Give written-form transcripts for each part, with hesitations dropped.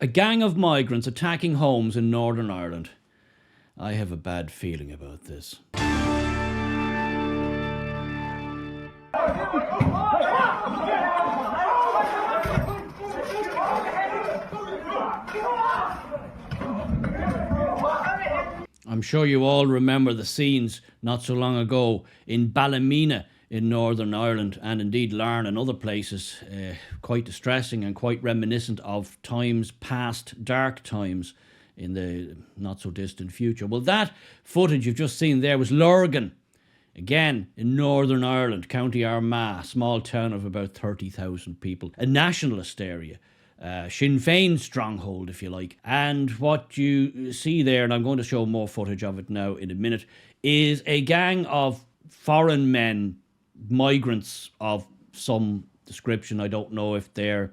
A gang of migrants attacking homes in Northern Ireland. I have a bad feeling about this. I'm sure you all remember the scenes not so long ago in Ballymena in Northern Ireland, and indeed Lurgan and other places, quite distressing and quite reminiscent of times past, dark times in the not so distant future. Well, that footage you've just seen there was Lurgan, again in Northern Ireland, County Armagh, small town of about 30,000 people, a nationalist area. Sinn Féin stronghold, if you like. And what you see there, and I'm going to show more footage of it now in a minute, is a gang of foreign men, migrants of some description. I don't know if they're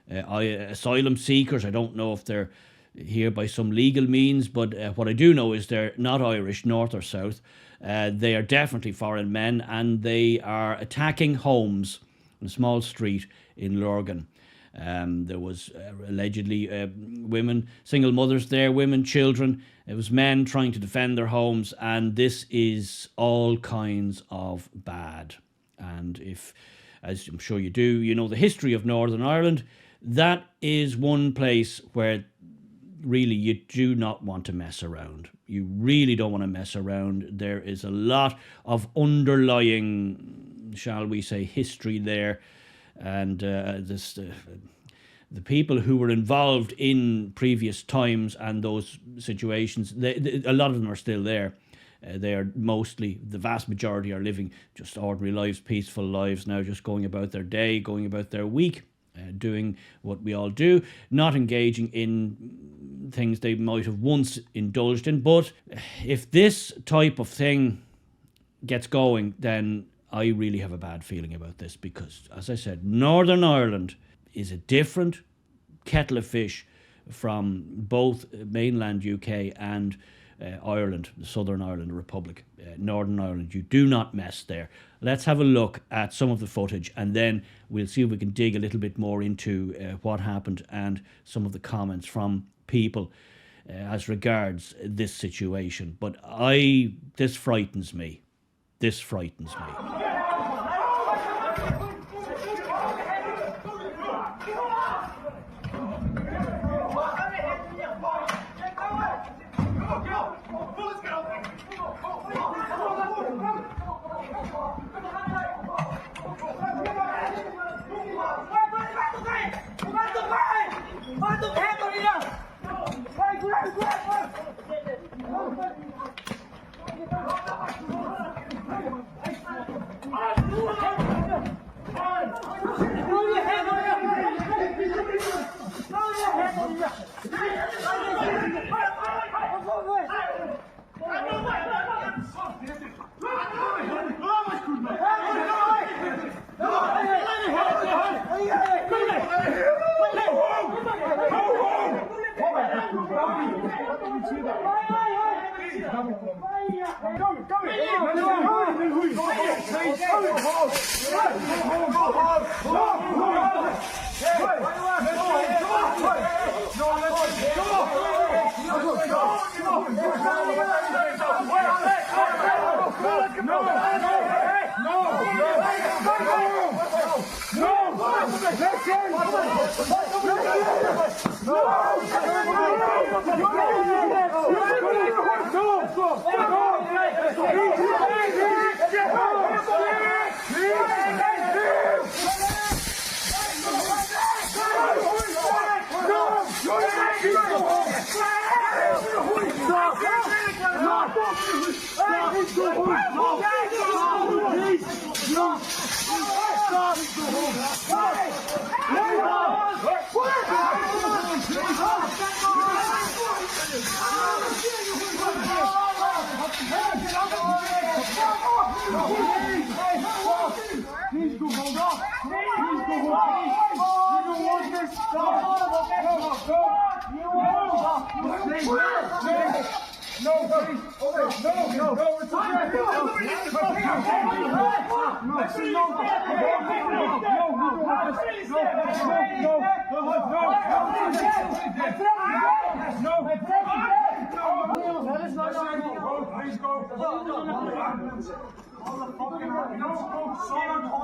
asylum seekers. I don't know if they're here by some legal means, but what I do know is they're not Irish, north or south. They are definitely foreign men, and they are attacking homes in a small street in Lurgan. There was allegedly women, single mothers there, women, children. It was men trying to defend their homes, and this is all kinds of bad. And if, as I'm sure you do, you know the history of Northern Ireland, that is one place where really you do not want to mess around. You really don't want to mess around. There is a lot of underlying, shall we say, history there. And the people who were involved in previous times and those situations, a lot of them are still there. They are mostly, the vast majority are living just ordinary lives, peaceful lives now, just going about their day, going about their week, doing what we all do, not engaging in things they might have once indulged in. But if this type of thing gets going, then I really have a bad feeling about this, because, as I said, Northern Ireland is a different kettle of fish from both mainland UK and Ireland, the Southern Ireland Republic. Northern Ireland, you do not mess there. Let's have a look at some of the footage, and then we'll see if we can dig a little bit more into what happened and some of the comments from people as regards this situation. But this frightens me. This frightens me. Call the fucking ambulance. Someone call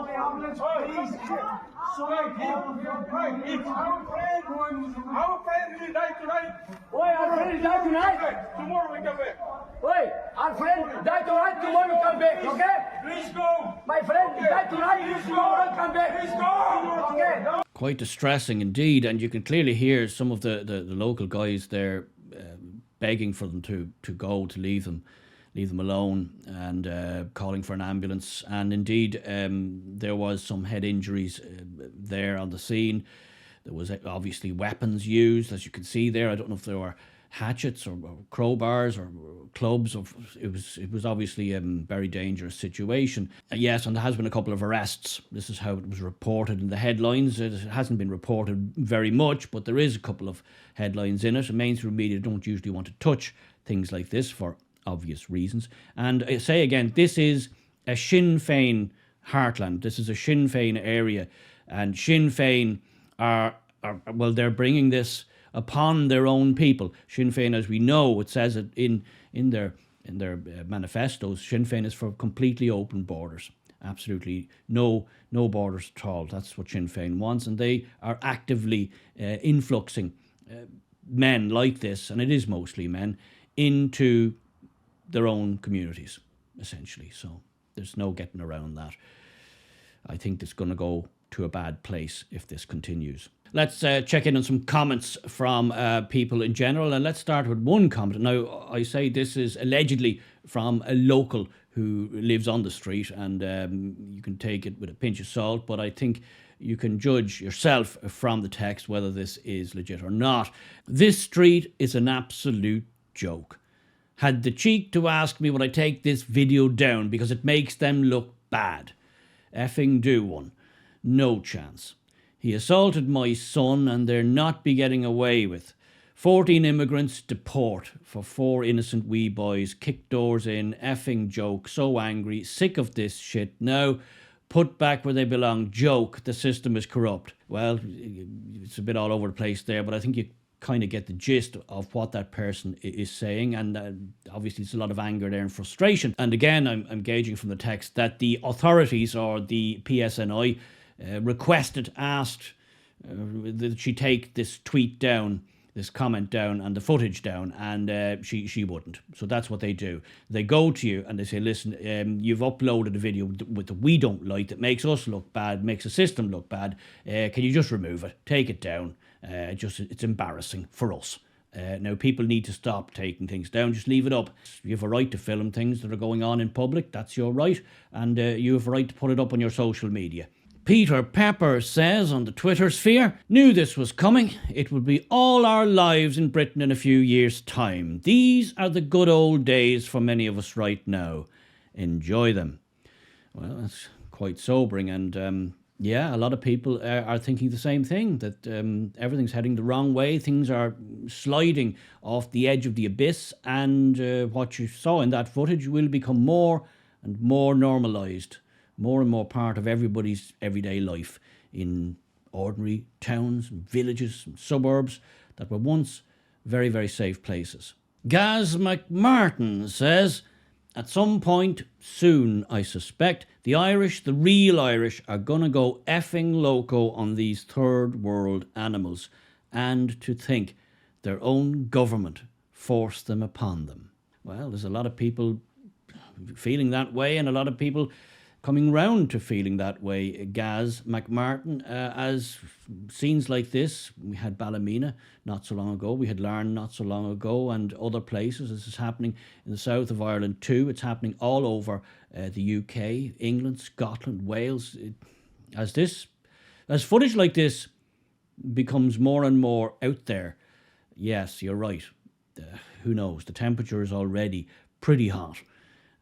the ambulance, please. Someone call the fucking Our friend will die tonight. Oi, our friend died tonight. Tomorrow we come back. Oi, our friend died tonight. Tomorrow come back, okay? Please go. My friend died tonight. Tomorrow come back. Please go. Okay. Quite distressing indeed, and you can clearly hear some of the local guys there begging for them to go, to leave them alone, and calling for an ambulance. And indeed, there was some head injuries there on the scene. There was obviously weapons used, as you can see there. I don't know if there were hatchets or crowbars or clubs. It was obviously a very dangerous situation. Yes, and there has been a couple of arrests. This is how it was reported in the headlines. It hasn't been reported very much, but there is a couple of headlines in it. And mainstream media don't usually want to touch things like this for obvious reasons. And I say again, this is a Sinn Féin heartland. This is a Sinn Féin area, and Sinn Féin are they're bringing this upon their own people. Sinn Féin, as we know, it says it in their manifestos, Sinn Féin is for completely open borders. Absolutely no borders at all. That's what Sinn Féin wants, and they are actively influxing men like this, and it is mostly men, into their own communities, essentially. So there's no getting around that. I think it's going to go to a bad place if this continues. Let's check in on some comments from people in general, and let's start with one comment. Now, I say this is allegedly from a local who lives on the street, and you can take it with a pinch of salt, but I think you can judge yourself from the text whether this is legit or not. This street is an absolute joke. Had the cheek to ask me would I take this video down because it makes them look bad. Effing do one. No chance. He assaulted my son and they're not be getting away with. 14 immigrants deport for 4 innocent wee boys. Kick doors in. Effing joke. So angry. Sick of this shit. Now put back where they belong. Joke. The system is corrupt. Well, it's a bit all over the place there, but I think you kind of get the gist of what that person is saying, and obviously there's a lot of anger there and frustration. And again, I'm gauging from the text that the authorities or the PSNI asked that she take this tweet down, this comment down, and the footage down, and she wouldn't. So that's what they do. They go to you and they say, listen, you've uploaded a video that we don't like, that makes us look bad, makes the system look bad. Can you just remove it? Take it down. It's embarrassing for us. Now, people need to stop taking things down. Just leave it up. You have a right to film things that are going on in public. That's your right. And you have a right to put it up on your social media. Peter Pepper says on the Twitter sphere, knew this was coming. It will be all our lives in Britain in a few years' time. These are the good old days for many of us right now. Enjoy them. Well, that's quite sobering, and yeah, a lot of people are thinking the same thing, that everything's heading the wrong way. Things are sliding off the edge of the abyss, and what you saw in that footage will become more and more normalised, more and more part of everybody's everyday life in ordinary towns, villages, suburbs that were once very, very safe places. Gaz McMartin says, at some point soon, I suspect, the Irish, the real Irish, are going to go effing loco on these third world animals, and to think their own government forced them upon them. Well, there's a lot of people feeling that way, and a lot of people coming round to feeling that way. Gaz McMartin, as scenes like this, we had Ballymena not so long ago, we had Lurgan not so long ago, and other places. This is happening in the south of Ireland too. It's happening all over the UK, England, Scotland, Wales. As footage like this becomes more and more out there, yes, you're right. Who knows? The temperature is already pretty hot,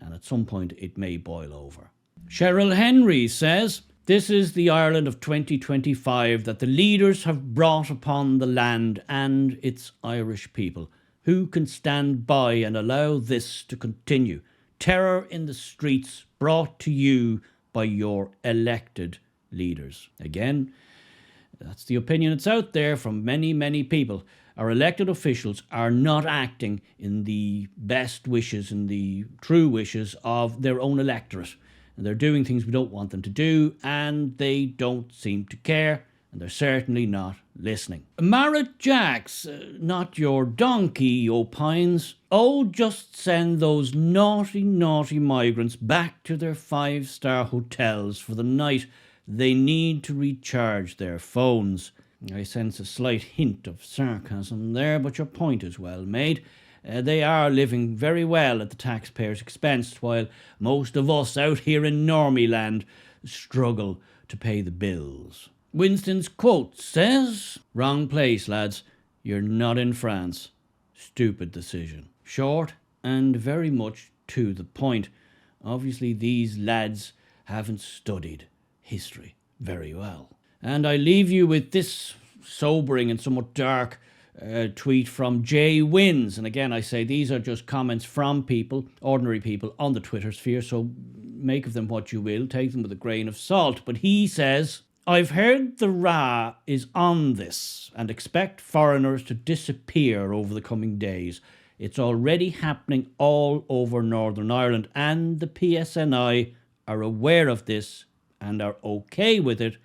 and at some point it may boil over. Cheryl Henry says, this is the Ireland of 2025 that the leaders have brought upon the land and its Irish people. Who can stand by and allow this to continue? Terror in the streets brought to you by your elected leaders. Again, that's the opinion that's out there from many, many people. our elected officials are not acting in the best wishes and the true wishes of their own electorate. And they're doing things we don't want them to do, and they don't seem to care, and they're certainly not listening. Marat Jacks, not your donkey, opines, "Oh, just send those naughty, naughty migrants back to their 5-star hotels for the night. They need to recharge their phones." I sense a slight hint of sarcasm there, but your point is well made. They are living very well at the taxpayers' expense, while most of us out here in Normie land struggle to pay the bills. Winston's quote says, "Wrong place, lads. You're not in France. Stupid decision." Short and very much to the point. Obviously, these lads haven't studied history very well. And I leave you with this sobering and somewhat dark tweet from Jay Wins. And again, I say these are just comments from people, ordinary people, on the Twitter sphere, so make of them what you will, take them with a grain of salt. But he says, "I've heard the Ra is on this and expect foreigners to disappear over the coming days. It's already happening all over Northern Ireland, and the PSNI are aware of this and are okay with it,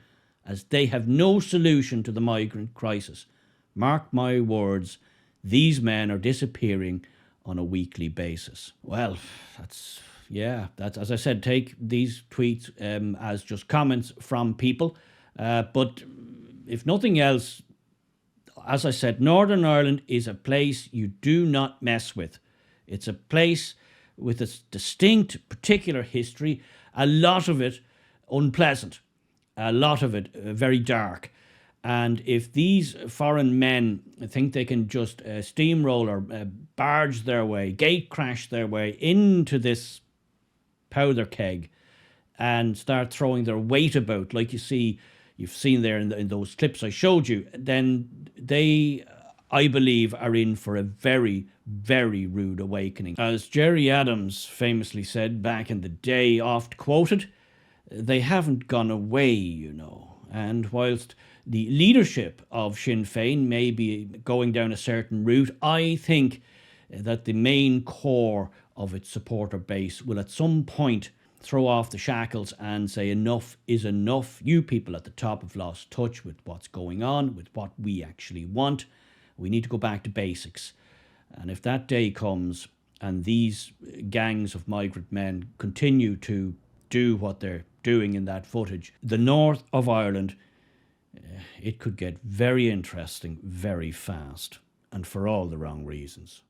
as they have no solution to the migrant crisis. Mark my words, these men are disappearing on a weekly basis." Well, that's, as I said, take these tweets as just comments from people. But if nothing else, as I said, Northern Ireland is a place you do not mess with. It's a place with a distinct, particular history, a lot of it unpleasant, a lot of it very dark. And if these foreign men think they can just steamroll or barge their way, gate crash their way into this powder keg and start throwing their weight about, like you've seen there in those clips I showed you, then they, I believe, are in for a very, very rude awakening. As Jerry Adams famously said back in the day, oft quoted, "They haven't gone away, you know." And whilst the leadership of Sinn Féin may be going down a certain route, I think that the main core of its supporter base will at some point throw off the shackles and say enough is enough. You people at the top have lost touch with what's going on, with what we actually want. We need to go back to basics. And if that day comes and these gangs of migrant men continue to do what they're doing in that footage, the north of Ireland, it could get very interesting very fast, and for all the wrong reasons.